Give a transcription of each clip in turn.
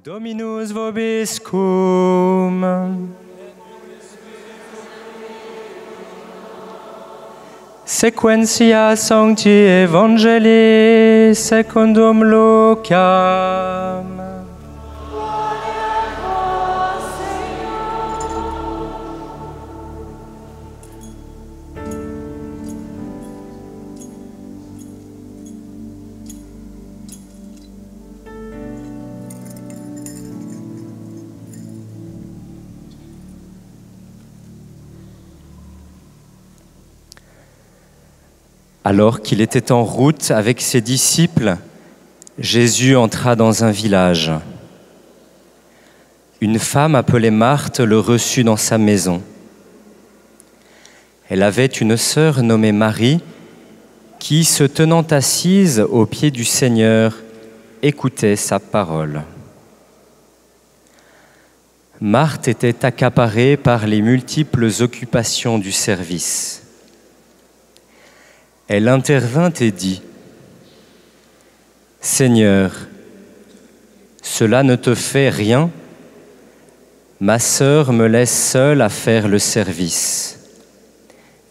Dominus vobiscum. Sequentia Sancti Evangelii secundum Lucam. Alors qu'il était en route avec ses disciples, Jésus entra dans un village. Une femme appelée Marthe le reçut dans sa maison. Elle avait une sœur nommée Marie qui, se tenant assise aux pieds du Seigneur, écoutait sa parole. Marthe était accaparée par les multiples occupations du service. Elle intervint et dit : « Seigneur, cela ne te fait rien ? Ma sœur me laisse seule à faire le service.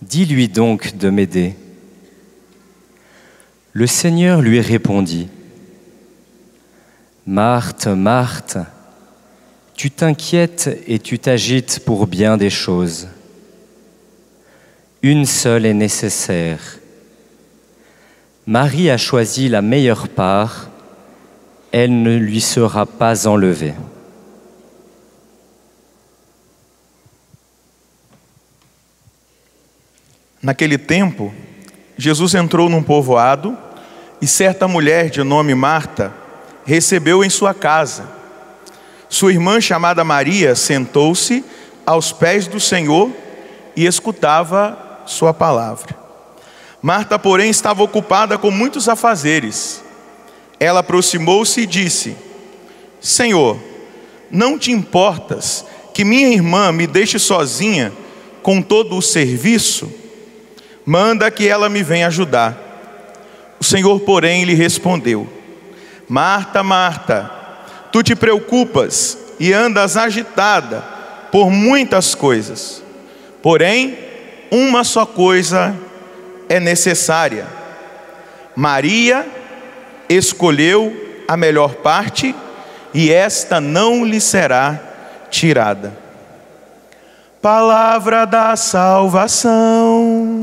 Dis-lui donc de m'aider. » Le Seigneur lui répondit : « Marthe, Marthe, tu t'inquiètes et tu t'agites pour bien des choses. Une seule est nécessaire. Marie a choisi la meilleure part, elle ne lui sera pas enlevée. » Naquele tempo, Jesus entrou num povoado e certa mulher de nome Marta recebeu em sua casa. Sua irmã, chamada Maria, sentou-se aos pés do Senhor e escutava sua palavra. Marta, porém, estava ocupada com muitos afazeres. Ela aproximou-se e disse: « Senhor, não te importas que minha irmã me deixe sozinha com todo o serviço? Manda que ela me venha ajudar. » O Senhor, porém, lhe respondeu: « Marta, Marta, tu te preocupas e andas agitada por muitas coisas. Porém, uma só coisa é necessária. Maria escolheu a melhor parte e esta não lhe será tirada. » Palavra da salvação.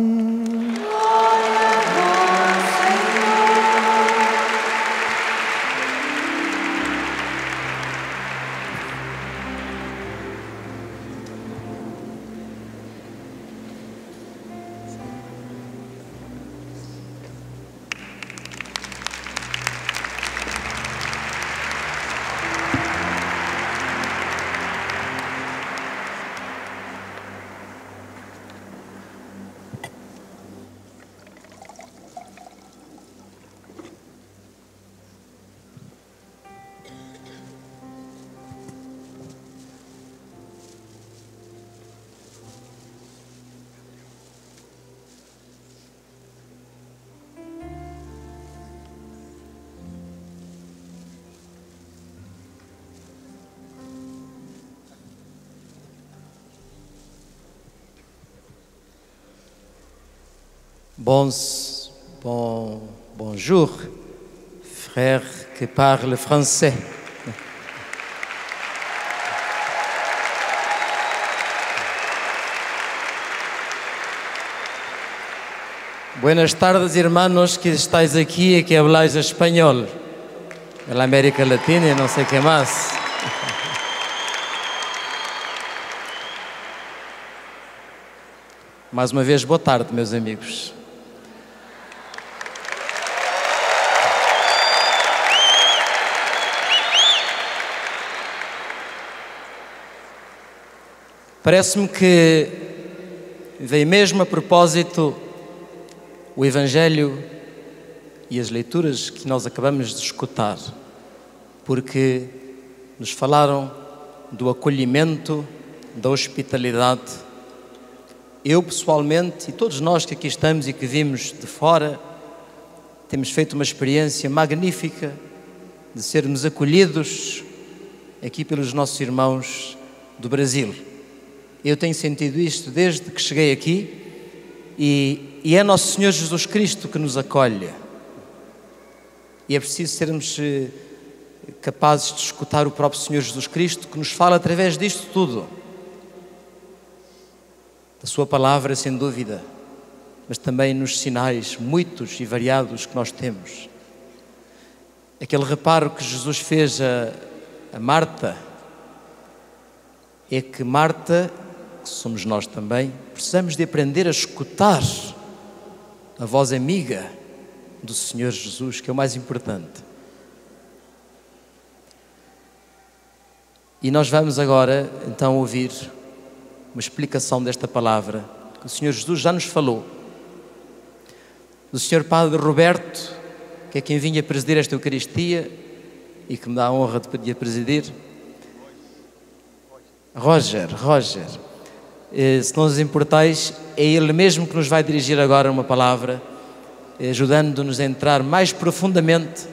Bonjour, frère qui parle français. Buenas tardes, hermanos que estáis aquí y que habláis español. En la América Latina y no sé qué más. Mais uma vez, boa tarde, meus amigos. Parece-me que veio mesmo a propósito o Evangelho e as leituras que nós acabamos de escutar, porque nos falaram do acolhimento, da hospitalidade. Eu, pessoalmente, e todos nós que aqui estamos e que vimos de fora, temos feito uma experiência magnífica de sermos acolhidos aqui pelos nossos irmãos do Brasil. Eu tenho sentido isto desde que cheguei aqui e é Nosso Senhor Jesus Cristo que nos acolhe. E é preciso sermos capazes de escutar o próprio Senhor Jesus Cristo, que nos fala através disto tudo. Da sua palavra, sem dúvida, mas também nos sinais muitos e variados que nós temos. Aquele reparo que Jesus fez a Marta é que Marta, que somos nós também, precisamos de aprender a escutar a voz amiga do Senhor Jesus, que é o mais importante. E nós vamos agora, então, ouvir uma explicação desta palavra que o Senhor Jesus já nos falou. Do Senhor Padre Roberto, que é quem vinha presidir esta Eucaristia e que me dá a honra de a presidir. Roger, se não os importais, é ele mesmo que nos vai dirigir agora uma palavra, ajudando-nos a entrar mais profundamente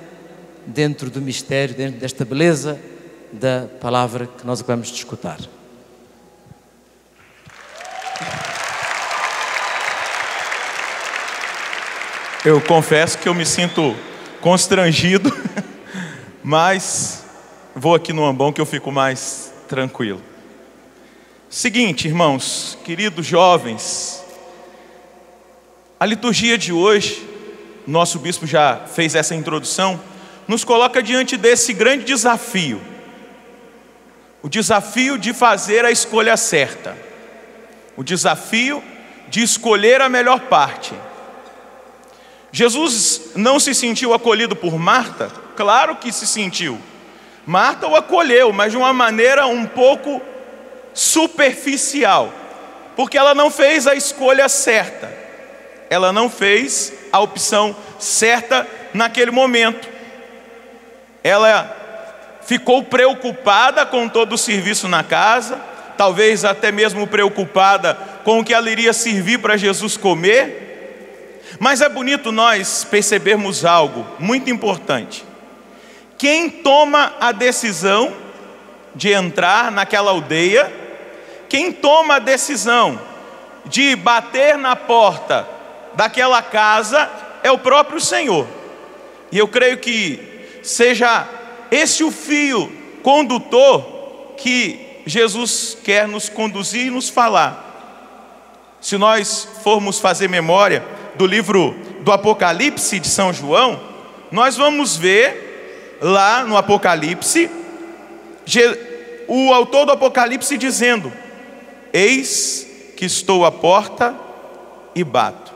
dentro do mistério, dentro desta beleza da palavra que nós acabamos de escutar. Eu confesso que eu me sinto constrangido, mas vou aqui no ambão que eu fico mais tranquilo. Seguinte, irmãos, queridos jovens, a liturgia de hoje, nosso bispo já fez essa introdução, nos coloca diante desse grande desafio. O desafio de fazer a escolha certa. O desafio de escolher a melhor parte. Jesus não se sentiu acolhido por Marta? Claro que se sentiu. Marta o acolheu, mas de uma maneira um pouco superficial, porque ela não fez a escolha certa. Ela não fez a opção certa naquele momento. Ela ficou preocupada com todo o serviço na casa, talvez até mesmo preocupada com o que ela iria servir para Jesus comer. Mas é bonito nós percebermos algo muito importante. Quem toma a decisão de entrar naquela aldeia, quem toma a decisão de bater na porta daquela casa é o próprio Senhor. E eu creio que seja esse o fio condutor que Jesus quer nos conduzir e nos falar. Se nós formos fazer memória do livro do Apocalipse de São João, nós vamos ver lá no Apocalipse, o autor do Apocalipse dizendo: eis que estou à porta e bato.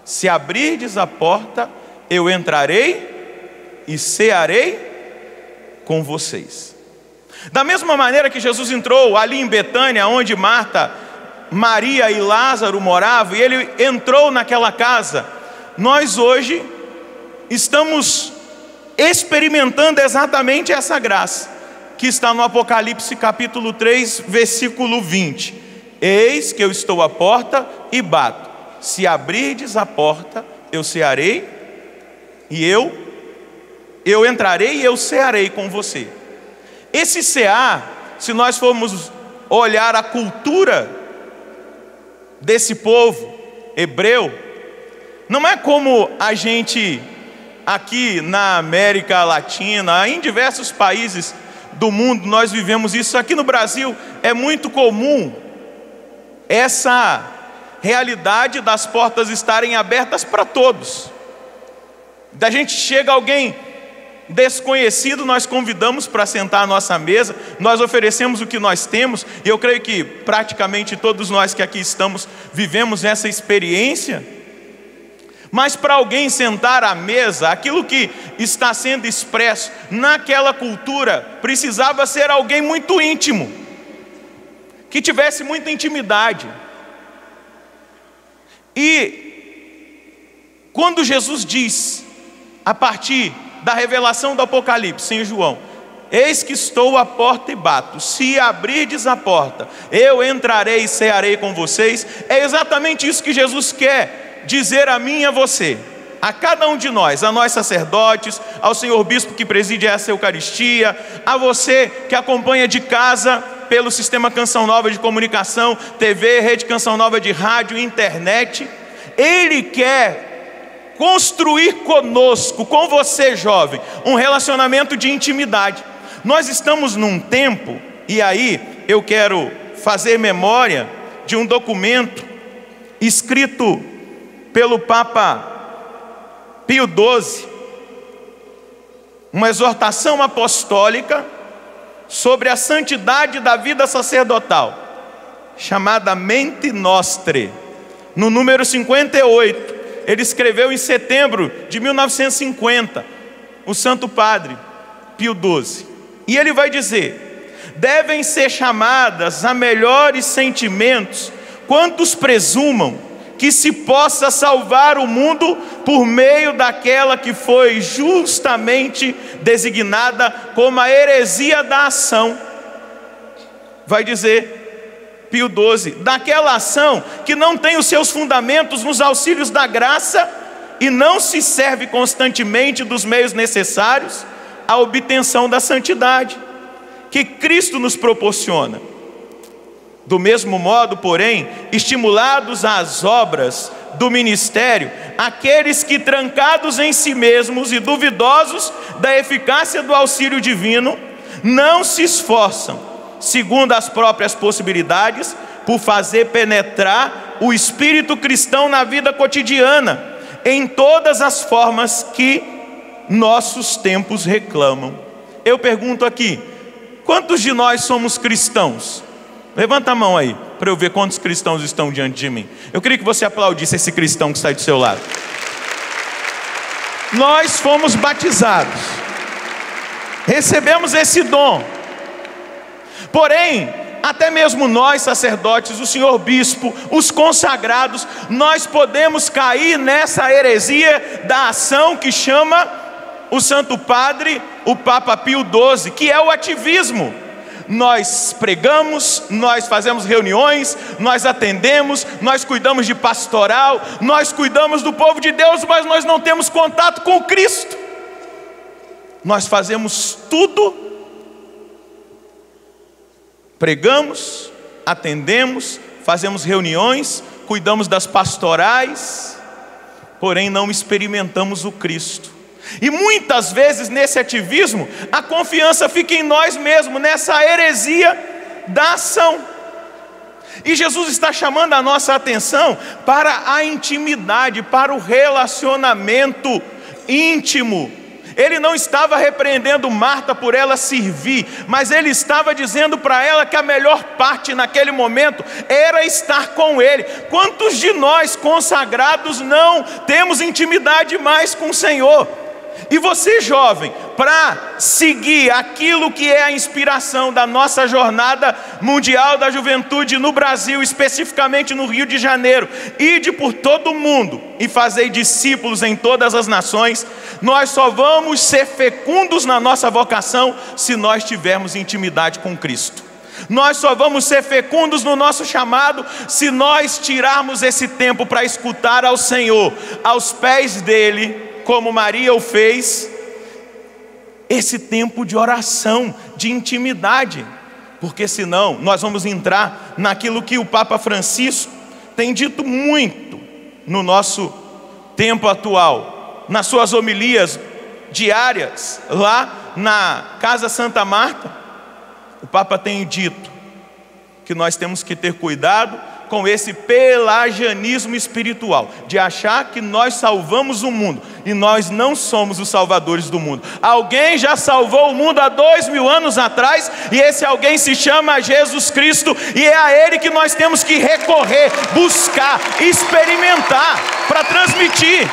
Se abrirdes a porta, eu entrarei e cearei com vocês. Da mesma maneira que Jesus entrou ali em Betânia, onde Marta, Maria e Lázaro moravam, e ele entrou naquela casa, nós hoje estamos experimentando exatamente essa graça que está no Apocalipse capítulo 3, versículo 20. Eis que eu estou à porta e bato. Se abrirdes a porta, eu cearei e eu entrarei e eu cearei com você. Esse cear, se nós formos olhar a cultura desse povo hebreu, não é como a gente aqui na América Latina, em diversos países do mundo nós vivemos isso. Aqui no Brasil é muito comum essa realidade das portas estarem abertas para todos. Da gente chega alguém desconhecido, nós convidamos para sentar à nossa mesa, nós oferecemos o que nós temos, e eu creio que praticamente todos nós que aqui estamos vivemos essa experiência. Mas para alguém sentar à mesa, aquilo que está sendo expresso naquela cultura precisava ser alguém muito íntimo, que tivesse muita intimidade. E quando Jesus diz, a partir da revelação do Apocalipse em João: eis que estou à porta e bato, se abrirdes a porta, eu entrarei e cearei com vocês, é exatamente isso que Jesus quer dizer a mim e a você. a cada um de nós, a nós sacerdotes, ao senhor bispo que preside essa Eucaristia, a você que acompanha de casa pelo Sistema Canção Nova de Comunicação, TV, Rede Canção Nova de Rádio, Internet. Ele quer construir conosco, com você jovem, um relacionamento de intimidade. Nós estamos num tempo, e aí eu quero fazer memória de um documento escrito pelo Papa Pio XII, uma exortação apostólica sobre a santidade da vida sacerdotal, chamada Mente Nostre, no número 58. Ele escreveu em setembro de 1950, o Santo Padre Pio XII. E ele vai dizer: devem ser chamadas a melhores sentimentos quantos presumam que se possa salvar o mundo por meio daquela que foi justamente designada como a heresia da ação. Vai dizer Pio XII, daquela ação que não tem os seus fundamentos nos auxílios da graça e não se serve constantemente dos meios necessários à obtenção da santidade que Cristo nos proporciona. Do mesmo modo, porém, estimulados às obras do ministério, aqueles que, trancados em si mesmos e duvidosos da eficácia do auxílio divino, não se esforçam, segundo as próprias possibilidades, por fazer penetrar o espírito cristão na vida cotidiana, em todas as formas que nossos tempos reclamam. Eu pergunto aqui, quantos de nós somos cristãos? Levanta a mão aí, para eu ver quantos cristãos estão diante de mim. Eu queria que você aplaudisse esse cristão que está aí do seu lado. Nós fomos batizados, recebemos esse dom. Porém, até mesmo nós sacerdotes, o senhor bispo, os consagrados, nós podemos cair nessa heresia da ação que chama o Santo Padre, o Papa Pio XII, que é o ativismo. Nós pregamos, nós fazemos reuniões, nós atendemos, nós cuidamos de pastoral, nós cuidamos do povo de Deus, mas nós não temos contato com Cristo. Nós fazemos tudo, pregamos, atendemos, fazemos reuniões, cuidamos das pastorais, porém não experimentamos o Cristo. E muitas vezes nesse ativismo, a confiança fica em nós mesmos, nessa heresia da ação. E Jesus está chamando a nossa atenção para a intimidade, para o relacionamento íntimo. Ele não estava repreendendo Marta por ela servir, mas ele estava dizendo para ela que a melhor parte naquele momento era estar com ele. Quantos de nós consagrados não temos intimidade mais com o Senhor? E você, jovem, para seguir aquilo que é a inspiração da nossa jornada mundial da juventude no Brasil, especificamente no Rio de Janeiro, ide por todo o mundo e fazei discípulos em todas as nações, nós só vamos ser fecundos na nossa vocação se nós tivermos intimidade com Cristo. Nós só vamos ser fecundos no nosso chamado se nós tirarmos esse tempo para escutar ao Senhor, aos pés dele, como Maria o fez, esse tempo de oração, de intimidade, porque senão nós vamos entrar naquilo que o Papa Francisco tem dito muito no nosso tempo atual, nas suas homilias diárias, lá na Casa Santa Marta. O Papa tem dito que nós temos que ter cuidado com esse pelagianismo espiritual, de achar que nós salvamos o mundo, e nós não somos os salvadores do mundo. Alguém já salvou o mundo há 2000 anos atrás, e esse alguém se chama Jesus Cristo, e é a Ele que nós temos que recorrer, buscar, experimentar, para transmitir.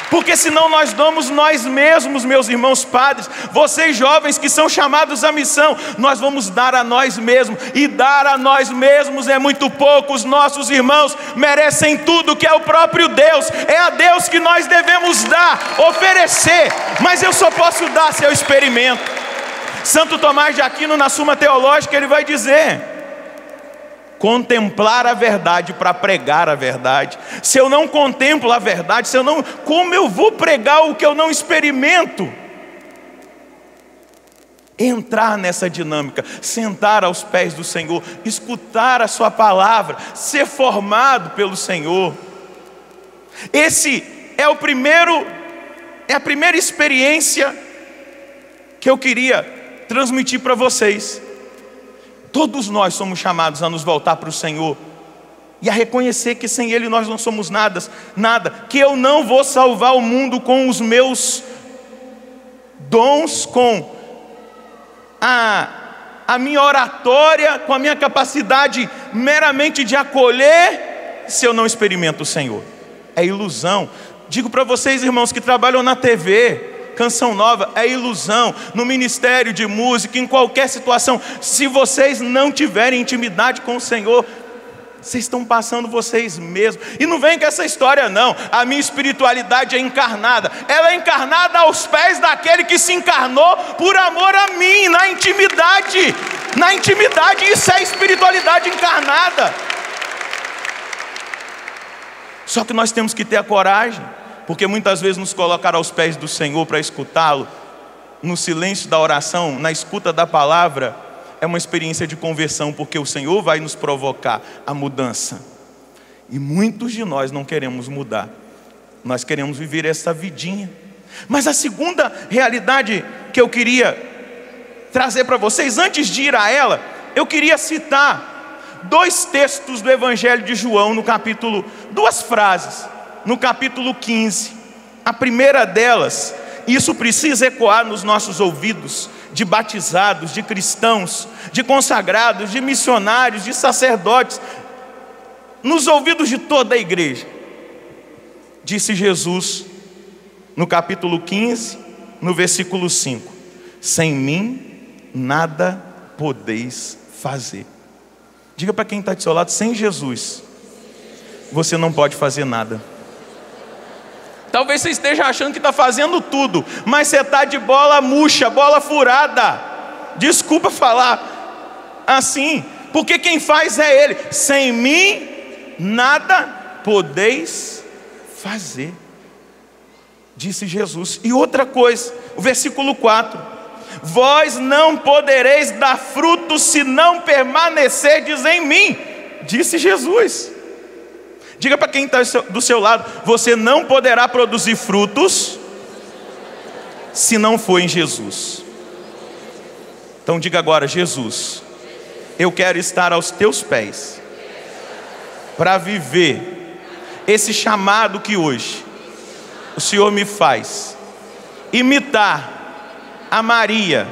Porque senão nós damos nós mesmos, meus irmãos padres, vocês jovens que são chamados à missão, nós vamos dar a nós mesmos, e dar a nós mesmos é muito pouco. Os nossos irmãos merecem tudo, que é o próprio Deus, é a Deus que nós devemos dar, oferecer, mas eu só posso dar se eu experimento. Santo Tomás de Aquino, na Suma Teológica, ele vai dizer contemplar a verdade para pregar a verdade. Se eu não contemplo a verdade, como eu vou pregar o que eu não experimento? Entrar nessa dinâmica, sentar aos pés do Senhor, escutar a sua palavra, ser formado pelo Senhor. Esse é a primeira experiência que eu queria transmitir para vocês. Todos nós somos chamados a nos voltar para o Senhor e a reconhecer que sem Ele nós não somos nada, que eu não vou salvar o mundo com os meus dons, com a minha oratória, com a minha capacidade meramente de acolher, se eu não experimento o Senhor. É ilusão. Digo para vocês, irmãos, que trabalham na TV, Canção Nova, é ilusão. No ministério de música, em qualquer situação, se vocês não tiverem intimidade com o Senhor, vocês estão passando vocês mesmos. E não vem com essa história não, a minha espiritualidade é encarnada. Ela é encarnada aos pés daquele que se encarnou por amor a mim, na intimidade. Isso é espiritualidade encarnada. Só que nós temos que ter a coragem, porque muitas vezes nos colocar aos pés do Senhor para escutá-lo, no silêncio da oração, na escuta da palavra, é uma experiência de conversão, porque o Senhor vai nos provocar a mudança. E muitos de nós não queremos mudar, nós queremos viver essa vidinha. Mas a segunda realidade que eu queria trazer para vocês, antes de ir a ela, eu queria citar 2 textos do Evangelho de João, duas frases, no capítulo 15. A primeira delas, isso precisa ecoar nos nossos ouvidos, de batizados, de cristãos, de consagrados, de missionários, de sacerdotes, nos ouvidos de toda a igreja. Disse Jesus, no capítulo 15, no versículo 5: sem mim nada podeis fazer. Diga para quem está do seu lado: sem Jesus você não pode fazer nada. Talvez você esteja achando que está fazendo tudo, mas você está de bola murcha, bola furada. Desculpa falar assim, porque quem faz é Ele. Sem mim nada podeis fazer, disse Jesus. E outra coisa, o versículo 4: vós não podereis dar frutos se não permanecerdes em mim, disse Jesus. Diga para quem está do seu lado: você não poderá produzir frutos se não for em Jesus. Então diga agora: Jesus, eu quero estar aos teus pés para viver esse chamado que hoje o Senhor me faz, imitar a Maria,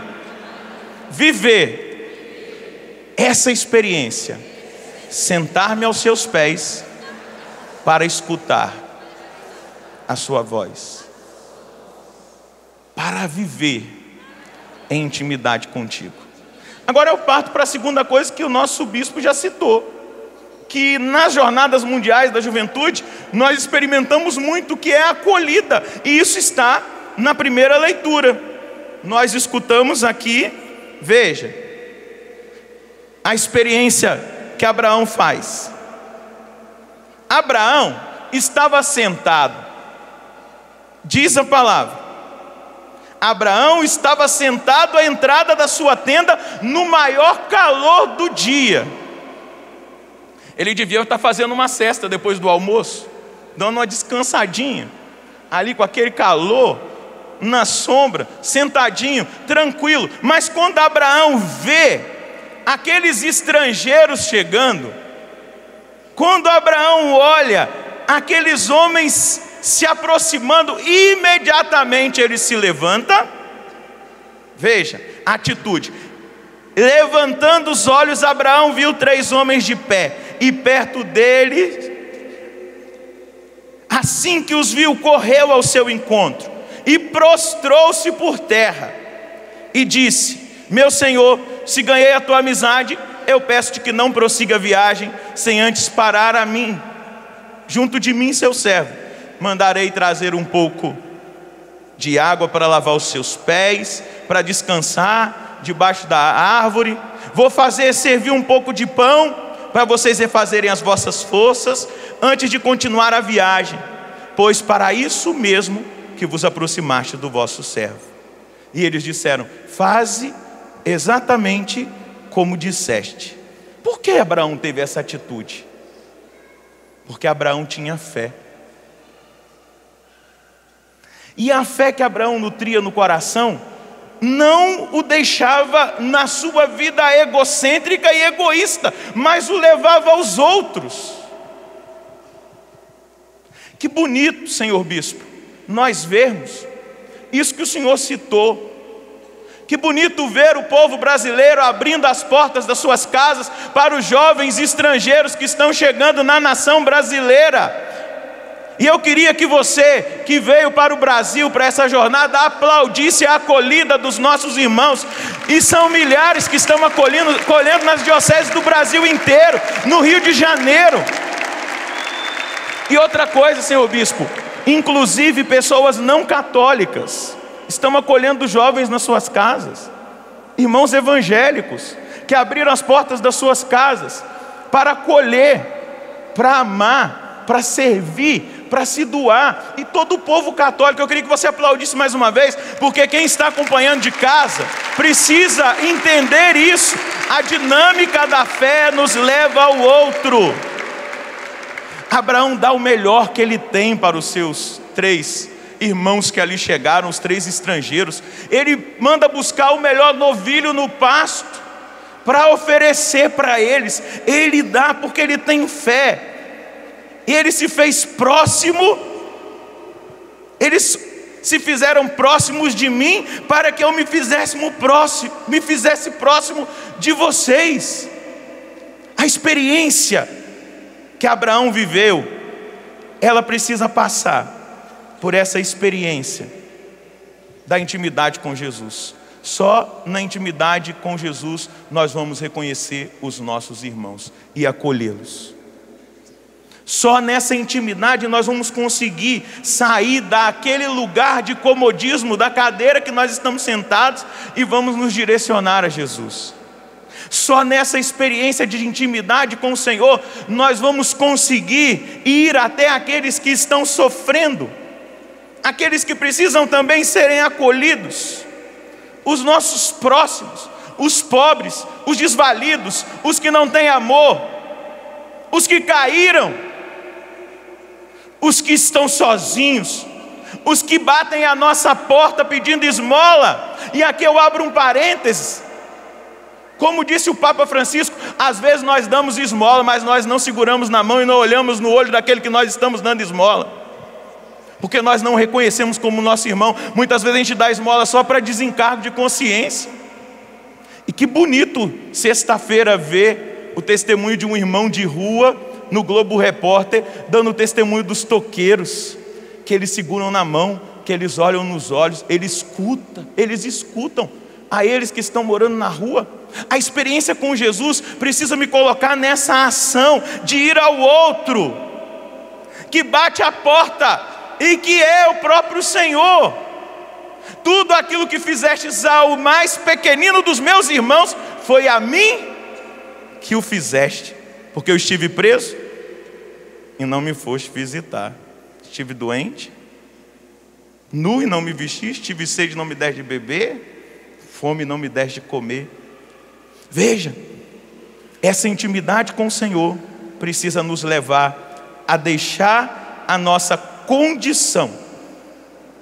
viver essa experiência, sentar-me aos seus pés para escutar a sua voz, para viver em intimidade contigo. Agora eu parto para a segunda coisa que o nosso bispo já citou, que nas jornadas mundiais da juventude nós experimentamos muito, que é a acolhida, e isso está na primeira leitura. Nós escutamos aqui, veja, a experiência que Abraão faz. Abraão estava sentado, diz a palavra, Abraão estava sentado à entrada da sua tenda no maior calor do dia. Ele devia estar fazendo uma cesta depois do almoço, dando uma descansadinha, ali com aquele calor, na sombra, sentadinho, tranquilo. Mas quando Abraão vê aqueles estrangeiros chegando, quando Abraão olha aqueles homens se aproximando, imediatamente ele se levanta. Veja a atitude: levantando os olhos, Abraão viu 3 homens de pé, e perto dele, assim que os viu, correu ao seu encontro e prostrou-se por terra e disse: meu senhor, se ganhei a tua amizade, eu peço-te que não prossiga a viagem sem antes parar a mim, junto de mim, seu servo. Mandarei trazer um pouco de água para lavar os seus pés, para descansar debaixo da árvore. Vou fazer servir um pouco de pão para vocês refazerem as vossas forças antes de continuar a viagem, pois para isso mesmo que vos aproximaste do vosso servo. E eles disseram: faze exatamente como disseste. Por que Abraão teve essa atitude? Porque Abraão tinha fé. E a fé que Abraão nutria no coração não o deixava na sua vida egocêntrica e egoísta, mas o levava aos outros. Que bonito, senhor bispo, nós vermos isso que o senhor citou. Que bonito ver o povo brasileiro abrindo as portas das suas casas para os jovens estrangeiros que estão chegando na nação brasileira. E eu queria que você, que veio para o Brasil, para essa jornada, aplaudisse a acolhida dos nossos irmãos. E são milhares que estão acolhendo nas dioceses do Brasil inteiro, no Rio de Janeiro. E outra coisa, senhor bispo, inclusive pessoas não católicas estão acolhendo jovens nas suas casas. Irmãos evangélicos que abriram as portas das suas casas para acolher, para amar, para servir, para se doar. E todo o povo católico, eu queria que você aplaudisse mais uma vez, porque quem está acompanhando de casa precisa entender isso. A dinâmica da fé nos leva ao outro. Abraão dá o melhor que ele tem para os seus 3 irmãos que ali chegaram, os 3 estrangeiros. Ele manda buscar o melhor novilho no pasto para oferecer para eles. Ele dá porque ele tem fé. E ele se fez próximo, eles se fizeram próximos de mim para que eu me fizesse próximo de vocês. A experiência que Abraão viveu, ela precisa passar por essa experiência da intimidade com Jesus. Só na intimidade com Jesus nós vamos reconhecer os nossos irmãos e acolhê-los. Só nessa intimidade nós vamos conseguir sair daquele lugar de comodismo, da cadeira que nós estamos sentados, e vamos nos direcionar a Jesus. Só nessa experiência de intimidade com o Senhor nós vamos conseguir ir até aqueles que estão sofrendo, aqueles que precisam também serem acolhidos, os nossos próximos, os pobres, os desvalidos, os que não têm amor, os que caíram, os que estão sozinhos, os que batem à nossa porta pedindo esmola. E aqui eu abro um parênteses. Como disse o Papa Francisco, às vezes nós damos esmola, mas nós não seguramos na mão e não olhamos no olho daquele que nós estamos dando esmola, porque nós não reconhecemos como nosso irmão. Muitas vezes a gente dá esmola só para desencargo de consciência. E que bonito sexta-feira ver o testemunho de um irmão de rua no Globo Repórter, dando o testemunho dos toqueiros, que eles seguram na mão, que eles olham nos olhos, eles escutam a eles que estão morando na rua. A experiência com Jesus precisa me colocar nessa ação de ir ao outro, que bate a porta e que é o próprio Senhor. Tudo aquilo que fizestes ao mais pequenino dos meus irmãos, foi a mim que o fizeste. Porque eu estive preso e não me foste visitar, estive doente, nu e não me vestiste, tive sede e não me deste de beber, fome e não me deste de comer. Veja, essa intimidade com o Senhor precisa nos levar a deixar a nossa condição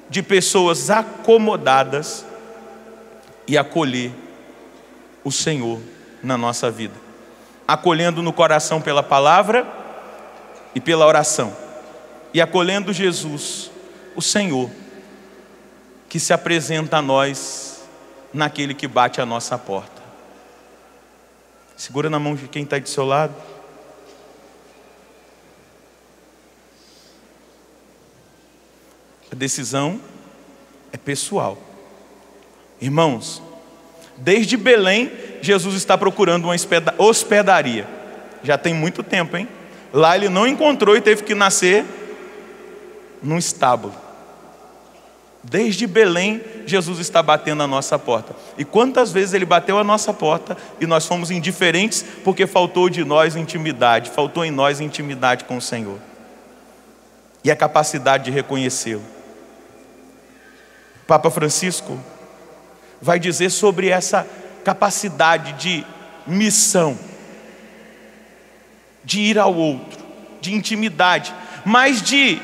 de pessoas acomodadas e acolher o Senhor na nossa vida, acolhendo no coração pela palavra e pela oração, e acolhendo Jesus, o Senhor, que se apresenta a nós naquele que bate a nossa porta. Segura na mão de quem está do seu lado. A decisão é pessoal. Irmãos, desde Belém, Jesus está procurando uma hospedaria. Já tem muito tempo, hein? Lá ele não encontrou e teve que nascer num estábulo. Desde Belém, Jesus está batendo a nossa porta. E quantas vezes Ele bateu a nossa porta e nós fomos indiferentes porque faltou de nós intimidade, faltou em nós intimidade com o Senhor e a capacidade de reconhecê-lo. Papa Francisco vai dizer sobre essa capacidade de missão, de ir ao outro, de intimidade, mas de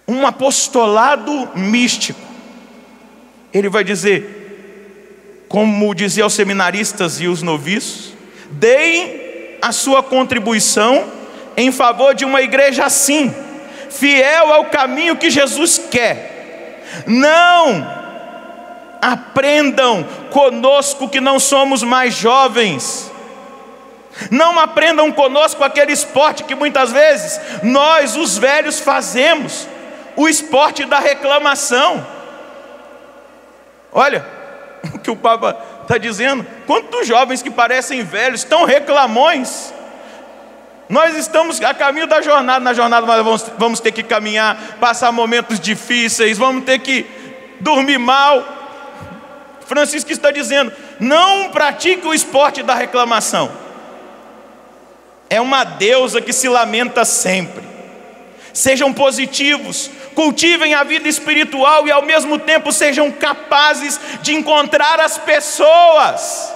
um apostolado místico. Ele vai dizer, como dizia aos seminaristas e os noviços: deem a sua contribuição em favor de uma igreja assim, fiel ao caminho que Jesus quer. Não aprendam conosco que não somos mais jovens. Não aprendam conosco aquele esporte que muitas vezes nós, os velhos, fazemos, o esporte da reclamação. Olha o que o Papa está dizendo. Quantos jovens que parecem velhos, tão reclamões. Nós estamos a caminho da jornada. Na jornada nós vamos ter que caminhar, passar momentos difíceis, vamos ter que dormir mal. Francisco está dizendo: não pratique o esporte da reclamação. É uma deusa que se lamenta sempre. Sejam positivos, cultivem a vida espiritual e ao mesmo tempo sejam capazes de encontrar as pessoas,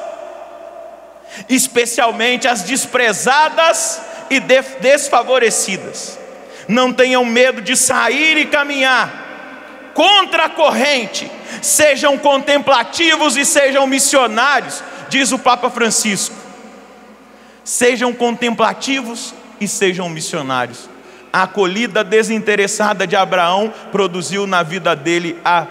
especialmente as desprezadas e desfavorecidas. Não tenham medo de sair e caminhar contra a corrente. Sejam contemplativos e sejam missionários, diz o Papa Francisco. Sejam contemplativos e sejam missionários. A acolhida desinteressada de Abraão produziu na vida dele a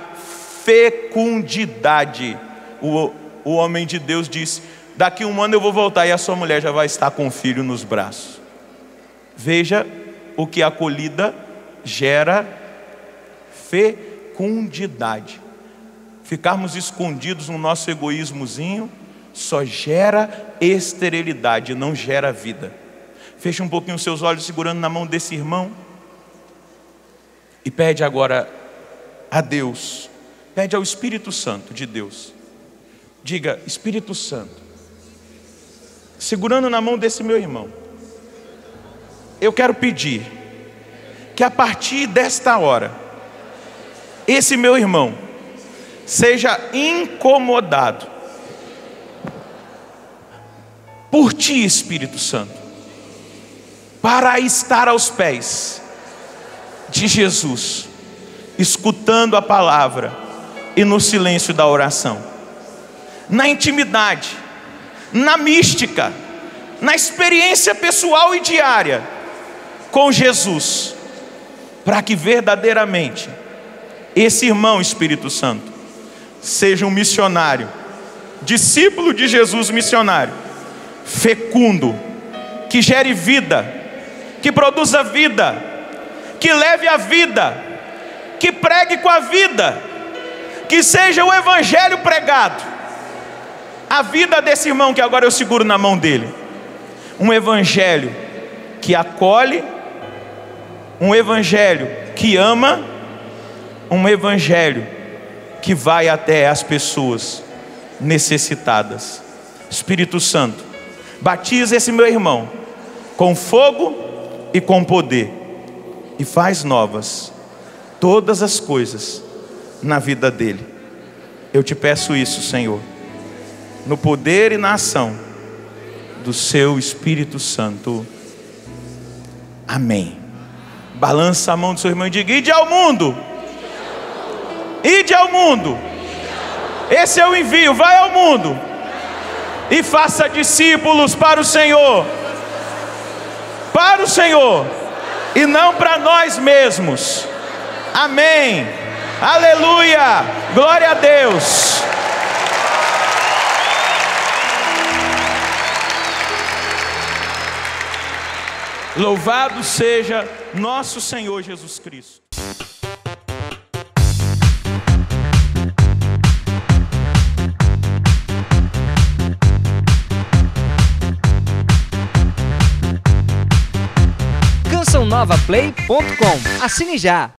fecundidade. O homem de Deus disse: daqui 1 ano eu vou voltar e a sua mulher já vai estar com o filho nos braços. Veja o que a acolhida gera: fecundidade. Ficarmos escondidos no nosso egoísmozinho só gera esterilidade, não gera vida. Feche um pouquinho os seus olhos, segurando na mão desse irmão, e pede agora a Deus, pede ao Espírito Santo de Deus. Diga: Espírito Santo, segurando na mão desse meu irmão, eu quero pedir que a partir desta hora, esse meu irmão seja incomodado por Ti, Espírito Santo, para estar aos pés de Jesus, escutando a palavra e no silêncio da oração, na intimidade, na mística, na experiência pessoal e diária com Jesus, para que verdadeiramente esse irmão, Espírito Santo, seja um missionário, discípulo de Jesus, missionário, fecundo, que gere vida, que produza vida, que leve a vida, que pregue com a vida, que seja o evangelho pregado. A vida desse irmão que agora eu seguro na mão dele, um evangelho que acolhe, um evangelho que ama, um evangelho que vai até as pessoas necessitadas. Espírito Santo, batiza esse meu irmão com fogo e com poder, e faz novas todas as coisas na vida dele. Eu te peço isso, Senhor, no poder e na ação do seu Espírito Santo. Amém. Balança a mão do seu irmão e diga: ide ao mundo, ide ao mundo. Esse é o envio, vai ao mundo e faça discípulos para o Senhor, e não para nós mesmos. Amém, aleluia, glória a Deus. Louvado seja nosso Senhor Jesus Cristo. CançãoNovaPlay.com. Assine já!